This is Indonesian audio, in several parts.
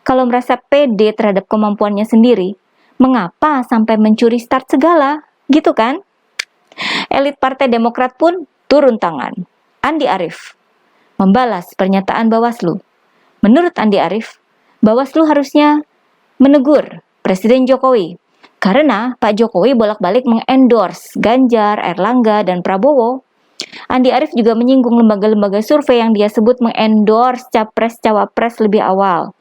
Kalau merasa pede terhadap kemampuannya sendiri, mengapa sampai mencuri start segala? Gitu kan? Elit Partai Demokrat pun turun tangan. Andi Arief membalas pernyataan Bawaslu. Menurut Andi Arief, Bawaslu harusnya menegur Presiden Jokowi karena Pak Jokowi bolak-balik mengendorse Ganjar, Erlangga, dan Prabowo. Andi Arief juga menyinggung lembaga-lembaga survei yang dia sebut mengendorse capres-cawapres lebih awal.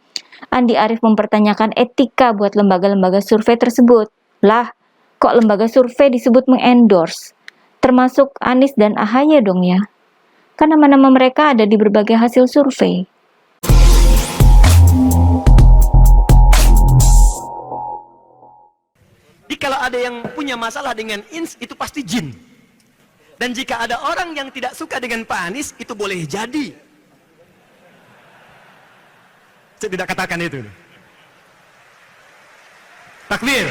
Andi Arief mempertanyakan etika buat lembaga-lembaga survei tersebut. Lah, kok lembaga survei disebut mengendorse? Termasuk Anies dan AHY dong ya? Kan nama-nama mereka ada di berbagai hasil survei. Jadi kalau ada yang punya masalah dengan ins, itu pasti jin. Dan jika ada orang yang tidak suka dengan Pak Anies, itu boleh jadi. Saya tidak katakan itu. Takbir.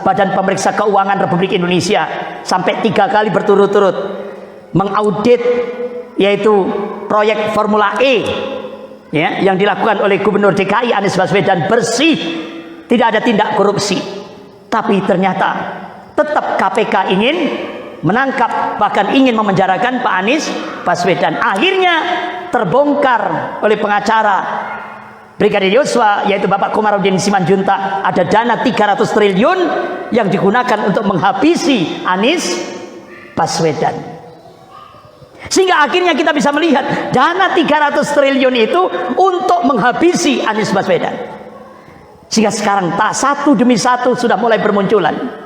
Badan Pemeriksa Keuangan Republik Indonesia sampai 3 kali berturut-turut mengaudit yaitu proyek Formula E ya, yang dilakukan oleh Gubernur DKI Anies Baswedan bersih, tidak ada tindak korupsi. Tapi ternyata tetap KPK ingin menangkap, bahkan ingin memenjarakan Pak Anies Baswedan. Akhirnya terbongkar oleh pengacara Brigadir Yosua, yaitu Bapak Komarudin Simanjuntak, ada dana 300 triliun yang digunakan untuk menghabisi Anies Baswedan. Sehingga akhirnya kita bisa melihat dana 300 triliun itu untuk menghabisi Anies Baswedan. Sehingga sekarang tak satu demi satu sudah mulai bermunculan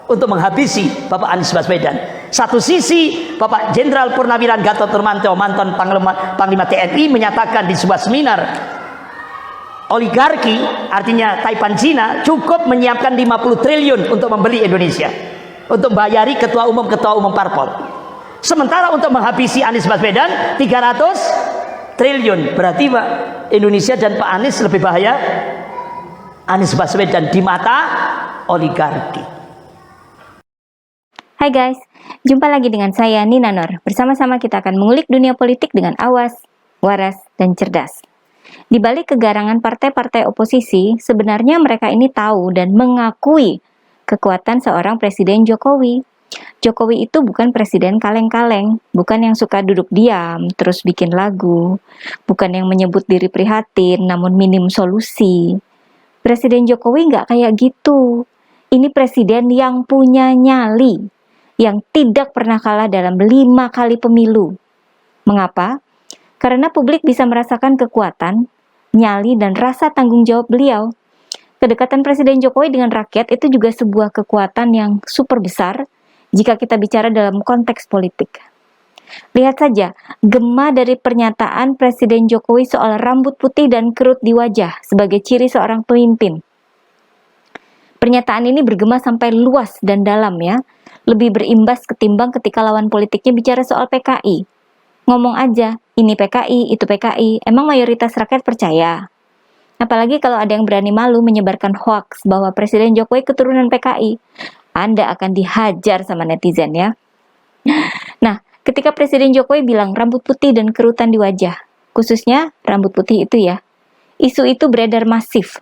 untuk menghabisi Bapak Anies Baswedan. Satu sisi Bapak Jenderal Purnawiran Gatot Nurmantio, mantan Panglima TNI, menyatakan di sebuah seminar, oligarki, artinya Taipan Cina, cukup menyiapkan 50 triliun untuk membeli Indonesia, untuk bayari ketua umum parpol. Sementara untuk menghabisi Anies Baswedan 300 triliun. Berarti Pak, Indonesia dan Pak Anies lebih bahaya Anies Baswedan di mata oligarki. Hai guys, jumpa lagi dengan saya Nina Nur. Bersama-sama kita akan mengulik dunia politik dengan awas, waras, dan cerdas. Di balik kegarangan partai-partai oposisi, sebenarnya mereka ini tahu dan mengakui kekuatan seorang Presiden Jokowi. Jokowi itu bukan presiden kaleng-kaleng, bukan yang suka duduk diam, terus bikin lagu, bukan yang menyebut diri prihatin, namun minim solusi. Presiden Jokowi nggak kayak gitu. Ini presiden yang punya nyali, yang tidak pernah kalah dalam 5 kali pemilu. Mengapa? Karena publik bisa merasakan kekuatan, nyali, dan rasa tanggung jawab beliau. Kedekatan Presiden Jokowi dengan rakyat itu juga sebuah kekuatan yang super besar jika kita bicara dalam konteks politik. Lihat saja, gema dari pernyataan Presiden Jokowi soal rambut putih dan kerut di wajah sebagai ciri seorang pemimpin. Pernyataan ini bergema sampai luas dan dalam ya, lebih berimbas ketimbang ketika lawan politiknya bicara soal PKI. Ngomong aja, ini PKI, itu PKI, emang mayoritas rakyat percaya? Apalagi kalau ada yang berani malu menyebarkan hoaks bahwa Presiden Jokowi keturunan PKI, Anda akan dihajar sama netizen ya. Nah, ketika Presiden Jokowi bilang rambut putih dan kerutan di wajah, khususnya rambut putih itu ya, isu itu beredar masif.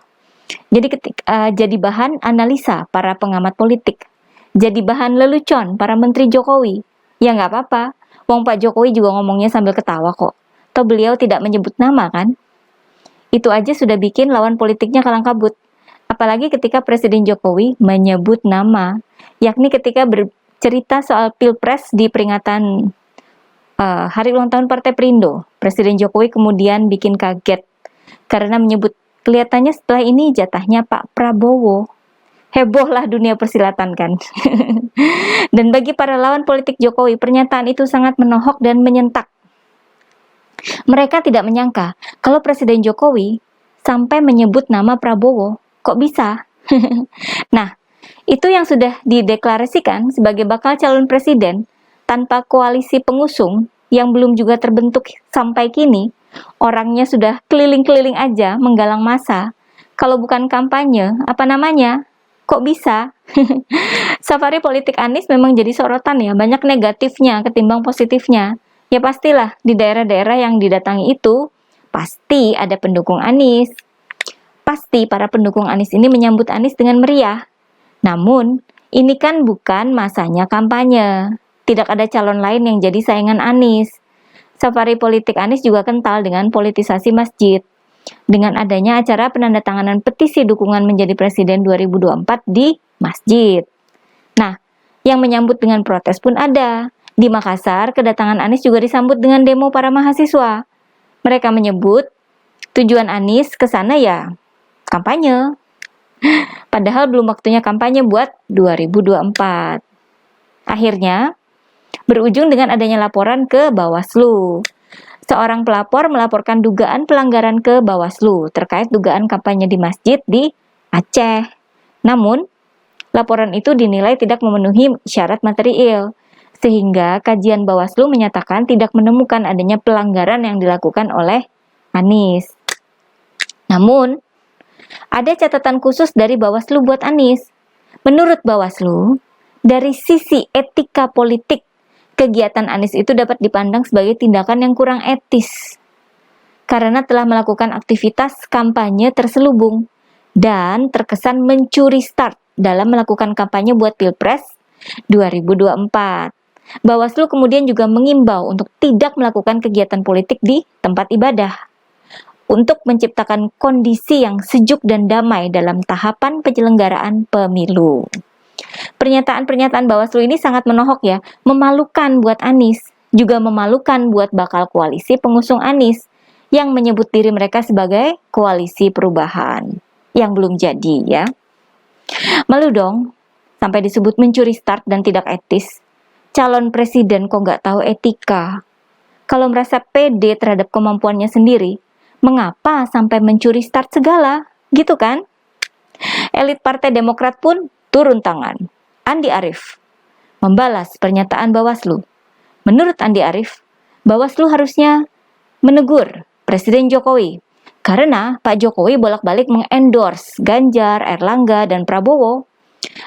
Jadi bahan analisa para pengamat politik, jadi bahan lelucon para menteri Jokowi. Ya nggak apa-apa, wong Pak Jokowi juga ngomongnya sambil ketawa kok. Toh beliau tidak menyebut nama kan? Itu aja sudah bikin lawan politiknya kalang kabut. Apalagi ketika Presiden Jokowi menyebut nama, yakni ketika bercerita soal Pilpres di peringatan hari ulang tahun Partai Perindo. Presiden Jokowi kemudian bikin kaget karena menyebut kelihatannya setelah ini jatahnya Pak Prabowo. Hebohlah dunia persilatan kan. Dan bagi para lawan politik Jokowi, pernyataan itu sangat menohok dan menyentak. Mereka tidak menyangka kalau Presiden Jokowi sampai menyebut nama Prabowo. Kok bisa? Nah, itu yang sudah dideklarasikan sebagai bakal calon presiden tanpa koalisi pengusung yang belum juga terbentuk sampai kini. Orangnya sudah keliling-keliling aja menggalang massa. Kalau bukan kampanye, apa namanya? Kok bisa? Safari politik Anies memang jadi sorotan ya, banyak negatifnya ketimbang positifnya. Ya pastilah di daerah-daerah yang didatangi itu pasti ada pendukung Anies. Pasti para pendukung Anies ini menyambut Anies dengan meriah. Namun, ini kan bukan masanya kampanye. Tidak ada calon lain yang jadi saingan Anies. Safari politik Anies juga kental dengan politisasi masjid. Dengan adanya acara penandatanganan petisi dukungan menjadi presiden 2024 di masjid. Nah, yang menyambut dengan protes pun ada. Di Makassar, kedatangan Anies juga disambut dengan demo para mahasiswa. Mereka menyebut tujuan Anies ke sana ya kampanye. Padahal belum waktunya kampanye buat 2024. Akhirnya, berujung dengan adanya laporan ke Bawaslu. Seorang pelapor melaporkan dugaan pelanggaran ke Bawaslu terkait dugaan kampanye di masjid di Aceh. Namun, laporan itu dinilai tidak memenuhi syarat material, sehingga kajian Bawaslu menyatakan tidak menemukan adanya pelanggaran yang dilakukan oleh Anies. Namun, ada catatan khusus dari Bawaslu buat Anies. Menurut Bawaslu, dari sisi etika politik, kegiatan Anies itu dapat dipandang sebagai tindakan yang kurang etis karena telah melakukan aktivitas kampanye terselubung dan terkesan mencuri start dalam melakukan kampanye buat Pilpres 2024. Bawaslu kemudian juga mengimbau untuk tidak melakukan kegiatan politik di tempat ibadah untuk menciptakan kondisi yang sejuk dan damai dalam tahapan penyelenggaraan pemilu. Pernyataan-pernyataan Bawaslu ini sangat menohok ya, memalukan buat Anies, juga memalukan buat bakal koalisi pengusung Anies yang menyebut diri mereka sebagai koalisi perubahan yang belum jadi ya. Malu dong, sampai disebut mencuri start dan tidak etis. Calon presiden kok nggak tahu etika? Kalau merasa pede terhadap kemampuannya sendiri, mengapa sampai mencuri start segala? Gitu kan? Elit Partai Demokrat pun turun tangan. Andi Arief membalas pernyataan Bawaslu. Menurut Andi Arief, Bawaslu harusnya menegur Presiden Jokowi karena Pak Jokowi bolak-balik mengendorse Ganjar, Erlangga, dan Prabowo.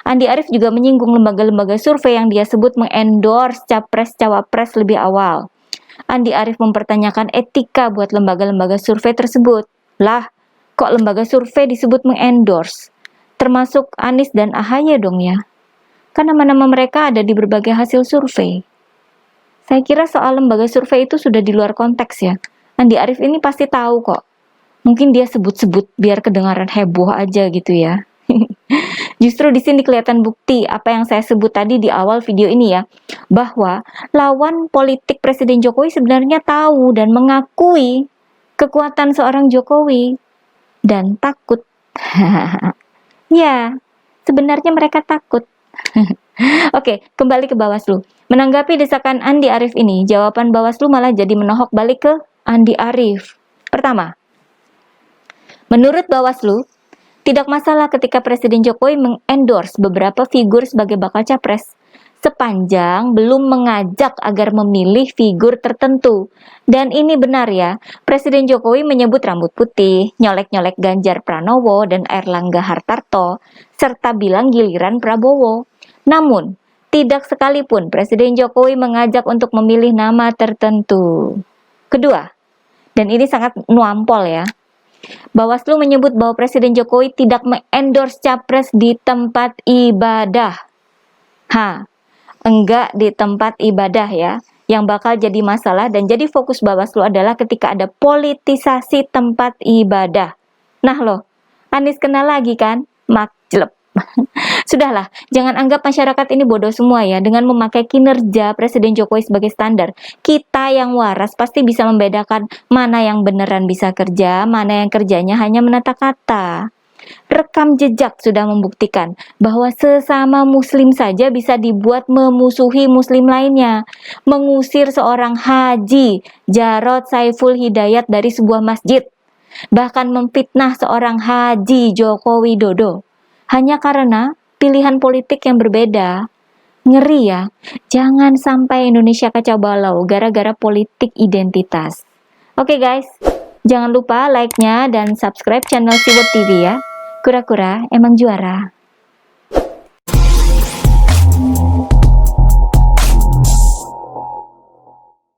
Andi Arief juga menyinggung lembaga-lembaga survei yang dia sebut mengendorse capres-cawapres lebih awal. Andi Arief mempertanyakan etika buat lembaga-lembaga survei tersebut. Lah, kok lembaga survei disebut mengendorse? Termasuk Anies dan AHY dong ya. Kan nama-nama mereka ada di berbagai hasil survei. Saya kira soal lembaga survei itu sudah di luar konteks ya. Andi Arief ini pasti tahu kok. Mungkin dia sebut-sebut biar kedengaran heboh aja gitu ya. Justru di sini kelihatan bukti apa yang saya sebut tadi di awal video ini ya. Bahwa lawan politik Presiden Jokowi sebenarnya tahu dan mengakui kekuatan seorang Jokowi. Dan takut. Ya, sebenarnya mereka takut. Oke, kembali ke Bawaslu. Menanggapi desakan Andi Arief ini, jawaban Bawaslu malah jadi menohok balik ke Andi Arief. Pertama, menurut Bawaslu, tidak masalah ketika Presiden Jokowi mengendorse beberapa figur sebagai bakal capres, sepanjang belum mengajak agar memilih figur tertentu. Dan ini benar ya, Presiden Jokowi menyebut rambut putih, nyolek-nyolek Ganjar Pranowo dan Erlangga Hartarto, serta bilang giliran Prabowo. Namun, tidak sekalipun Presiden Jokowi mengajak untuk memilih nama tertentu. Kedua, dan ini sangat nuampol ya, Bawaslu menyebut bahwa Presiden Jokowi tidak mengendorse capres di tempat ibadah. Enggak di tempat ibadah ya. Yang bakal jadi masalah dan jadi fokus Bawaslu adalah ketika ada politisasi tempat ibadah. Nah loh, Anies kena lagi kan? Makjleb. Sudahlah, jangan anggap masyarakat ini bodoh semua ya. Dengan memakai kinerja Presiden Jokowi sebagai standar, kita yang waras pasti bisa membedakan mana yang beneran bisa kerja, mana yang kerjanya hanya menata kata. Rekam jejak sudah membuktikan bahwa sesama muslim saja bisa dibuat memusuhi muslim lainnya. Mengusir seorang Haji Jarod Saiful Hidayat dari sebuah masjid. Bahkan memfitnah seorang Haji Joko Widodo. Hanya karena pilihan politik yang berbeda. Ngeri ya, jangan sampai Indonesia kacau balau gara-gara politik identitas. Oke guys, jangan lupa like-nya dan subscribe channel Siwot TV ya. Kura-kura emang juara.